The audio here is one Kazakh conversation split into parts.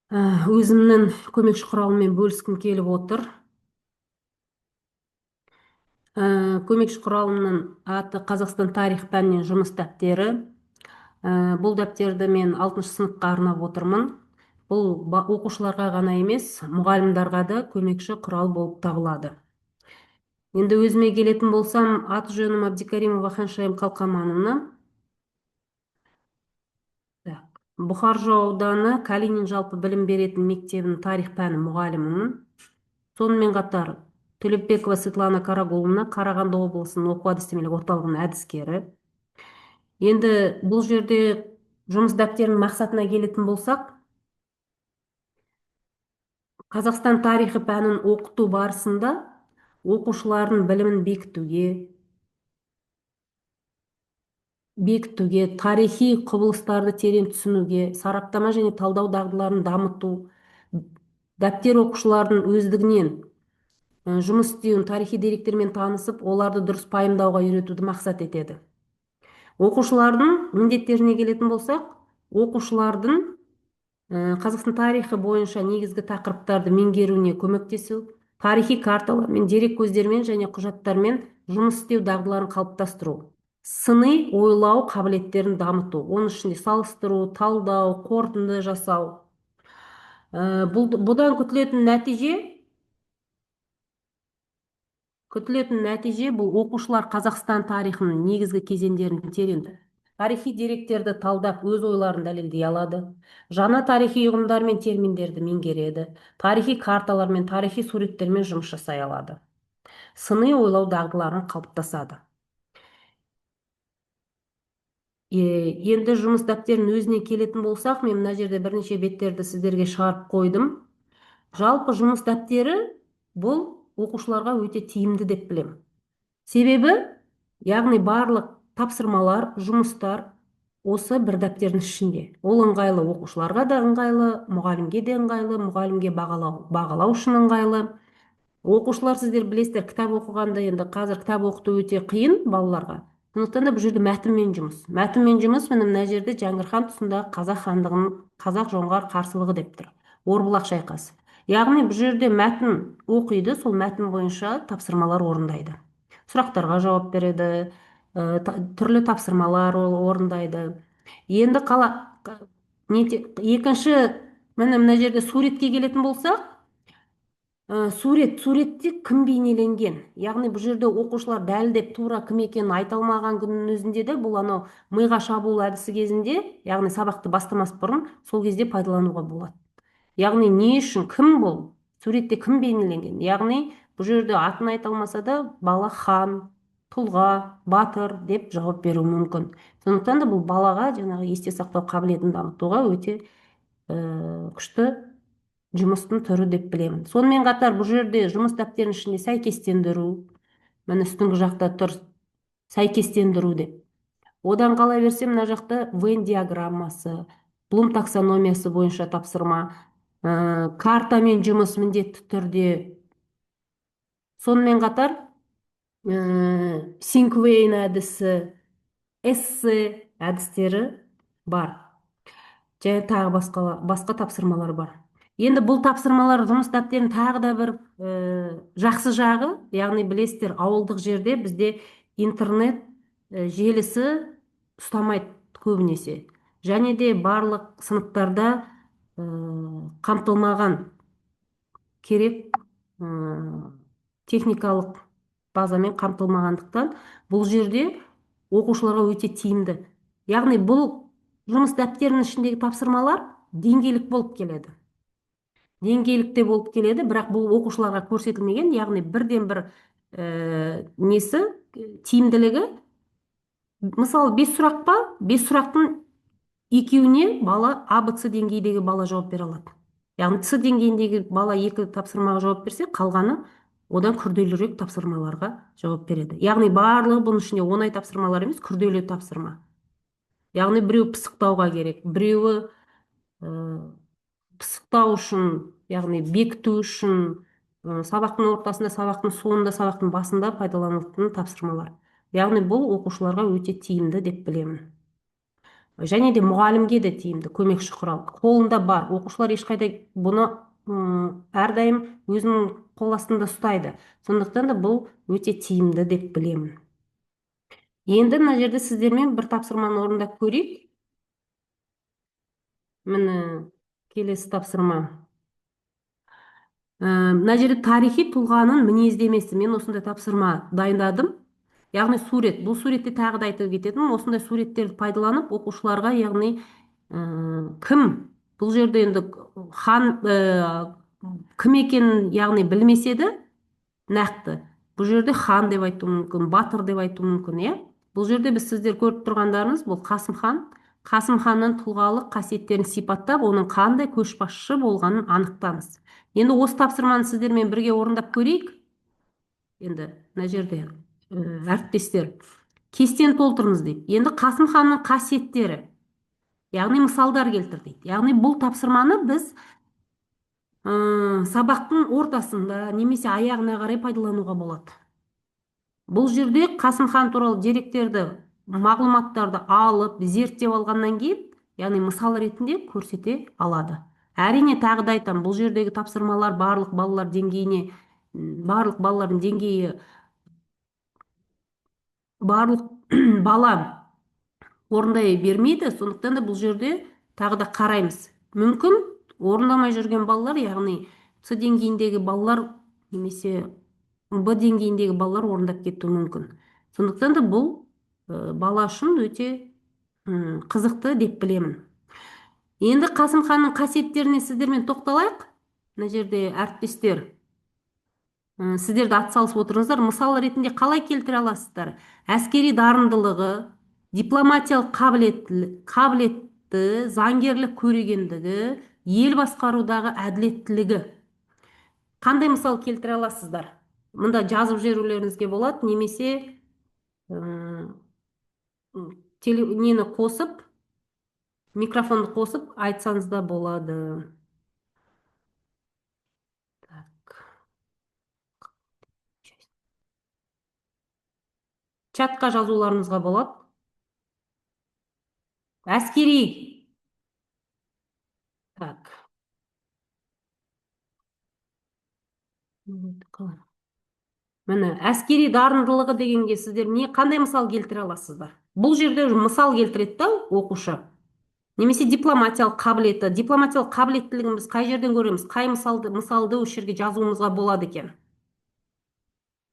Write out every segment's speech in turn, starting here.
Өзімнің көмекші құралыммен бөліскім келіп отыр. Көмекші құралымның аты Қазақстан тарих пәнінен жұмыс дәптері. Бұл дәптерді мен 6 сыныпқа арнап отырмын. Бұл оқушыларға ғана емес, мұғалімдарға да көмекші құрал болып табылады. Енді өзіме келетін болсам, аты жөнім Абдикаримова Ханшайым Қалқамановна. Бұхар ауданы Калинин жалпы білім беретін мектебінің тарих пәні мұғалімімін. Сонымен қатар Төлепбекова Светлана Карагуловна Қарағанды облысының оқу-әдістемелік орталығының әдіскері. Енді бұл жерде жұмыс дәптерінің мақсатына келетін болсақ, Қазақстан тарихы пәнін оқыту барысында оқушылардың білімін бекітуге, тарихи құбылыстарды терең түсінуге, сараптама және талдау дағдыларын дамыту, дәптер оқушылардың өздігінен жұмыс істеуін, тарихи деректермен танысып, оларды дұрыс пайымдауға үйретуді мақсат етеді. Оқушылардың міндеттеріне келетін болсақ, оқушылардың Қазақстан тарихы бойынша негізгі тақырыптарды меңгеруіне көмектесу, тарихи карталармен, дерек көздермен және құжаттармен жұмыс істеу дағдыларын қалыптастыру, сыни ойлау қабілеттерін дамыту, оның ішінде салыстыру, талдау, қорытынды жасау. Бұдан күтілетін нәтиже бұл оқушылар Қазақстан тарихының негізгі кезеңдерін терең тарихи деректерді талдап, өз ойларын дәлелдей алады. Жаңа тарихи ұғымдар мен терминдерді меңгереді. Тарихи карталар мен тарихи суреттермен жұмыс жасай алады. Сыни ойлау дағдыларын қалыптасады. Енді жұмыс дәптерінің өзіне келетін болсақ, мен мына жерде бірнеше беттерді сіздерге шығарып қойдым. Жалпы жұмыс дәптері бұл оқушыларға өте тиімді деп білемін. Себебі, яғни барлық тапсырмалар, жұмыстар осы бір дәптердің ішінде. Ол ыңғайлы, оқушыларға да ыңғайлы, мұғалімге де ыңғайлы, мұғалімге бағалау үшін ыңғайлы. Оқушылар, сіздер білесіздер, кітап оқығанда, енді қазір кітап оқыту өте қиын балаларға. Сондықтан да бұл жерде мәтінмен жұмыс. Мәтінмен жұмыс мына жерде Жәңгір хан тұсындағы қазақ хандығының қазақ жоңғар қарсылығы деп тұр. Орбұлақ шайқасы. Яғни бұл жерде мәтін оқиды, сол мәтін бойынша тапсырмалар орындайды. Сұрақтарға жауап береді, түрлі тапсырмалар орындайды. Енді екінші, мына жерде суретке келетін болсақ, суретте кім бейнеленген, яғни бұл жерде оқушылар дәлдеп тура кім екенін айта алмаған күннің өзінде де бұл анау миға шабуыл әдісі кезінде, яғни сабақты бастамас бұрын сол кезде пайдалануға болады. Яғни не үшін, кім бұл, суретте кім бейнеленген, яғни бұл жерде атын айта алмаса да бала хан, тұлға, батыр деп жауап беруі мүмкін. Сондықтан да бұл балаға жаңағы есте сақтау қабілетін дамытуға өте күшті жұмыстың түрі деп білемін. Сонымен қатар бұл жерде жұмыс дәптерінің ішінде сәйкестендіру, міне үстіңгі жақта тұр сәйкестендіру деп. Одан қала берсем, мына жақта Вен диаграммасы, Блум таксономиясы бойынша тапсырма, картамен жұмыс міндетті түрде. Сонымен қатар Синквейн әдісі, эссе әдістері бар. Және тағы басқа тапсырмалар бар. Енді бұл тапсырмалар жұмыс дәптерінің тағы да бір жақсы жағы, яғни білесіздер, ауылдық жерде бізде интернет желісі ұстамайды көбінесе. Және де барлық сыныптарда қамтылмаған керек техникалық базамен қамтылмағандықтан бұл жерде оқушыларға өте тиімді. Яғни бұл жұмыс дәптерінің ішіндегі тапсырмалар деңгейлік болып келеді. Деңгейлікте болып келеді, бірақ бұл оқушыларға көрсетілмеген, яғни бірден бір тиімділігі. Мысалы 5 сұрақ па, 5 сұрақтың екеуіне бала АБЦ деңгейдегі бала жауап бере алады. Яғни С деңгейіндегі бала 2 тапсырмаға жауап берсе, қалғаны одан күрделірек тапсырмаларға жауап береді. Яғни барлығы бұның ішінде оңай тапсырмалар емес, күрделі тапсырма. Яғни біреу пысықтауға керек, біреуі пысықтау үшін, яғни бекіту үшін, сабақтың ортасында, сабақтың соңында, сабақтың басында пайдаланылатын тапсырмалар. Яғни бұл оқушыларға өте тиімді деп білемін. және де мұғалімге де тиімді көмекші құрал қолында бар, оқушылар ешқайда бұны әрдайым өзінің қол астында ұстайды, сондықтан да бұл өте тиімді деп білемін. Енді мына жерде сіздермен бір тапсырманы орындап көрейік. Міне келесі тапсырма. Мына жерде тарихи тұлғаның мінездемесі. Мен осындай тапсырма дайындадым. Яғни сурет. Бұл суретте тағы да айтып кететін. Осындай суреттерді пайдаланып оқушыларға, яғни кім? Бұл жерде енді хан кім екенін яғни білмесе де нақты. Бұл жерде хан деп айту мүмкін, батыр деп айту мүмкін, иә? Бұл жерде біз сіздер көріп тұрғандарыңыз бұл Қасым хан. Қасым ханның тұлғалық қасиеттерін сипаттап, оның қандай көшбасшы болғанын анықтаңыз. Енді осы тапсырманы сіздермен бірге орындап көрейік. Енді мына жерде әріптестер кестені толтырыңыз дейді. Енді Қасым ханның қасиеттері, яғни мысалдар келтір дейді. Яғни бұл тапсырманы біз сабақтың ортасында немесе аяғына қарай пайдалануға болады. Бұл жерде Қасым хан туралы деректерді, мағлұматтарды алып, зерттеп алғаннан кейін, яғни мысал ретінде көрсете алады. Әрине тағы да айтамын, бұл жердегі тапсырмалар барлық балалар деңгейіне, барлық балалардың деңгейі, барлық бала орындай бермейді, сондықтан да бұл жерде тағы да қараймыз. Мүмкін орындамай жүрген балалар, яғни С деңгейіндегі балалар немесе Б деңгейіндегі балалар орындап кетуі мүмкін. Сондықтан да бұл бала үшін өте қызықты деп білемін. Енді Қасым ханның қасиеттеріне сіздермен тоқталайық. Мына жерде әріптестер сіздерді атсалысып отырыңыздар. Мысал ретінде қалай келтіре аласыздар? Әскери дарындылығы, дипломатиялық қабілетті, заңгерлік көрегендігі, ел басқарудағы әділеттілігі. Қандай мысал келтіре аласыздар? Мында жазып жіберулеріңізге болады, немесе нені қосып, микрофонды қосып айтсаңыз да болады. Чатқа жазуларыңызға болады. Әскери. Так. Міне, әскери дарындылығы дегенге сіздер қандай мысал келтіре аласыздар? Бұл жерде мысал келтіреді да оқушы. Немесе дипломатиялық қабілеті. Дипломатиялық қабілеттілігін біз қай жерден көреміз? Қай мысалды осы жерге жазуымызға болады екен?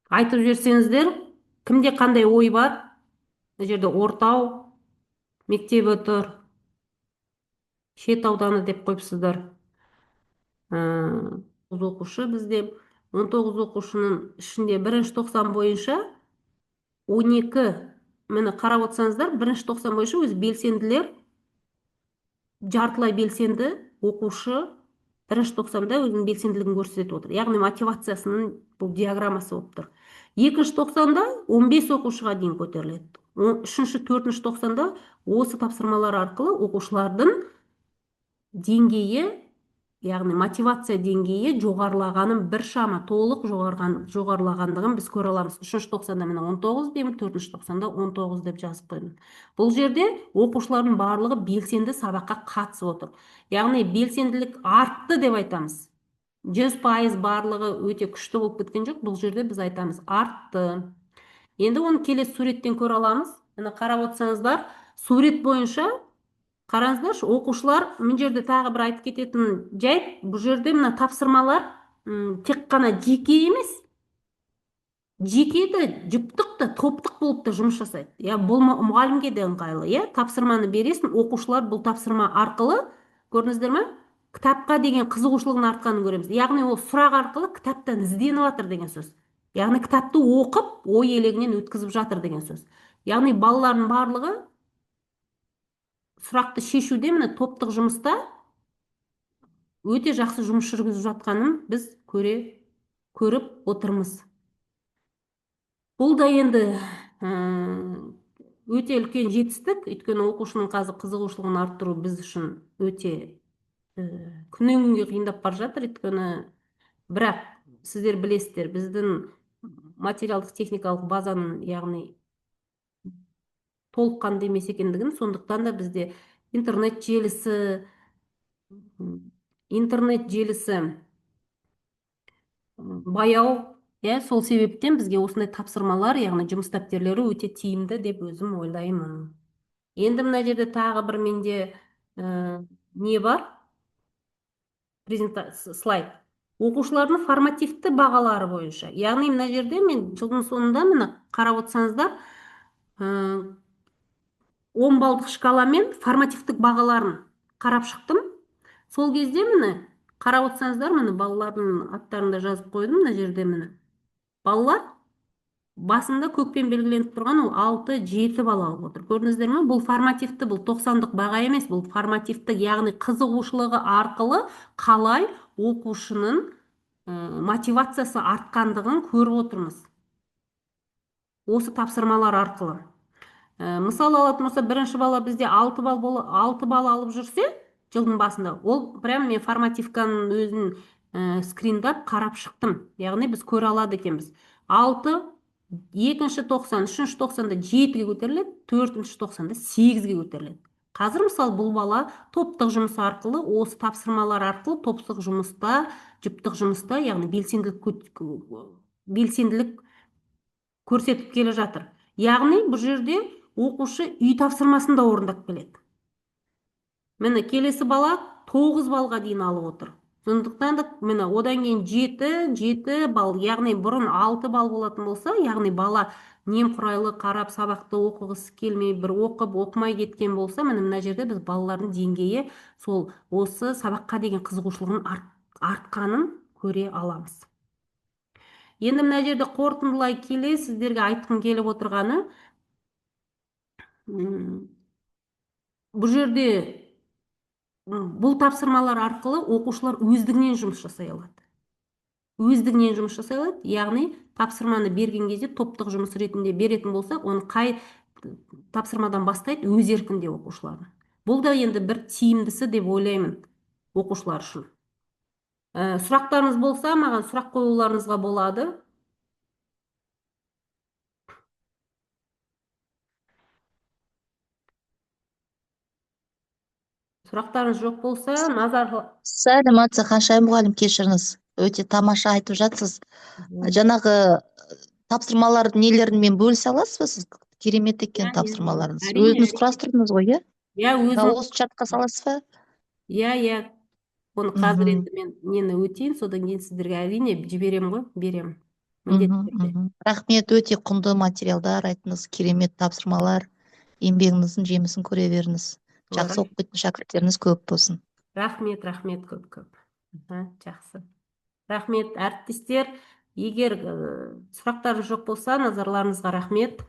Айтып жіберсеңіздер, кімде қандай ой бар? Бұл жерде Ортау мектебі тұр. Шет ауданы деп қойыпсыздар. Оқушы бізде 19 оқушының ішінде 1-ші тоқсан бойынша 12, мені қарап отырсаңыздар, 1-ші тоқсан бойынша өз белсенділер, жартылай белсенді оқушы 1-ші тоқсанда өзінің белсенділігін көрсетіп отыр. Яғни мотивациясының бұл диаграммасы болып тұр. 2-ші тоқсанда 15 оқушыға дейін көтеріледі. 3-ші, 4-ші тоқсанда осы тапсырмалар арқылы оқушылардың деңгейі, яғни мотивация деңгейі жоғарылағанын, біршама толық жоғарылағандығын біз көре аламыз. 3-ші тоқсанда мен 19 деймін, 4-ші тоқсанда 19 деп жазып қойдым. Бұл жерде оқушылардың барлығы белсенді сабаққа қатысып отыр. Яғни белсенділік артты деп айтамыз. 100% барлығы өте күшті болып кеткен жоқ. Бұл жерде біз айтамыз артты. Енді оны келесі суреттен көре аламыз. Міне қарап отырсаңыздар, сурет бойынша қараңыздаршы, оқушылар, мен жерде тағы бір айтып кететін жайт, бұл жерде мына тапсырмалар тек қана жеке емес, жеке де, жұптық та, топтық болып та жұмыс жасайды. Бұл мұғалімге де ыңғайлы, тапсырманы бересің, оқушылар бұл тапсырма арқылы, көрдіңіздер ме? Кітапқа деген қызығушылығын артқанын көреміз. Яғни ол сұрақ арқылы кітаптан ізденіп жатыр деген сөз. Яғни кітапты оқып, ой елегінен өткізіп жатыр деген сөз. Яғни балалардың барлығы сұрақты шешуде, міне топтық жұмыста өте жақсы жұмыс жүргізіп жатқанын біз көріп отырмыз. Бұл да енді өте үлкен жетістік, өйткені оқушының қазір қызығушылығын арттыру біз үшін өте күннен күнге қиындап бара жатыр. Өйткені бірақ сіздер білесіздер, біздің материалдық техникалық базаның, яғни толыққанды емес екендігін, сондықтан да бізде интернет желісі интернет желісі баяу, иә, сол себептен бізге осындай тапсырмалар, яғни жұмыс дәптерлері өте тиімді деп өзім ойлаймын. Енді мына жерде тағы бір менде не бар? Слайд. Оқушылардың формативті бағалары бойынша. Яғни мына жерде мен жылдың соңында міне қарап отырсаңыздар, 10 балдық шкаламен формативтік бағаларын қарап шықтым. Сол кезде міне қарап отырсаңыздар, міне балалардың аттарын да жазып қойдым мына жерде. Міне балалар басында көкпен белгіленіп тұрған ол 6-7 балл алып отыр. Көрдіңіздер ме? Бұл формативті, бұл 90-дық баға емес, бұл формативті, яғни қызығушылығы арқылы қалай оқушының мотивациясы артқандығын көріп отырмыз осы тапсырмалар арқылы. Мысал алатын болса, бірінші бала бізде 6 балл алып жүрсе, жылдың басында, ол прям мен формативканың өзін скриндап қарап шықтым. Яғни біз көре алады екенбіз. 6, екінші 90, үшінші 90-да 7-ге көтеріледі, төртінші 90-да 8-ге көтеріледі. Қазір мысал бұл бала топтық жұмыс арқылы, осы тапсырмалар арқылы топтық жұмыста, жұптық жұмыста, яғни белсенділік көрсетіп келе жатыр. Яғни бұл жерде оқушы үй тапсырмасын да орындап келеді. Міне келесі бала 9 балға дейін алып отыр. Сондықтан да міне одан кейін 7 балл, яғни бұрын 6 балл болатын болса, яғни бала немқұрайлы қарап сабақты оқығысы келмей, бір оқымай кеткен болса, мына жерде біз балалардың деңгейі сол осы сабаққа деген қызығушылығын артқанын көре аламыз. Енді мына жерде қорытындылай келе сіздерге айтқым келіп отырғаны, бұл жерде бұл тапсырмалар арқылы оқушылар өздігінен жұмыс жасай алады. Яғни тапсырманы берген кезде топтық жұмыс ретінде беретін болсақ, оны қай тапсырмадан бастайды өз еркінде оқушылардың. Бұл да енді бір тиімдісі деп ойлаймын оқушылар үшін. Сұрақтарыңыз болса, маған сұрақ қоюларыңызға болады. Сұрақтарыңыз жоқ болса, Сәлеметсіз Ханшайым мұғалім, кешіріңіз. Өте тамаша айтып жатсыз. Жаңағы тапсырмалардың нелерімен бөлісе аласыз ба сіз? Керемет екен тапсырмаларыңыз. Өзіңіз құрастырдыңыз ғой, иә? Иә, өзім. Осы чатқа саласыз ба? Иә. Оны қазір енді мен нені өтейін, содан кейін сіздерге әрине жіберем ғой, берем. Рахмет, өте құнды материалдар айттыңыз, керемет тапсырмалар. Еңбегіңіздің жемісін көре беріңіз. Жақсы оқып кеткен шәкірттеріңіз көп болсын. Рахмет көп. Жақсы. Рахмет, әріптестер. Егер сұрақтарыңыз жоқ болса, назарларыңызға рахмет.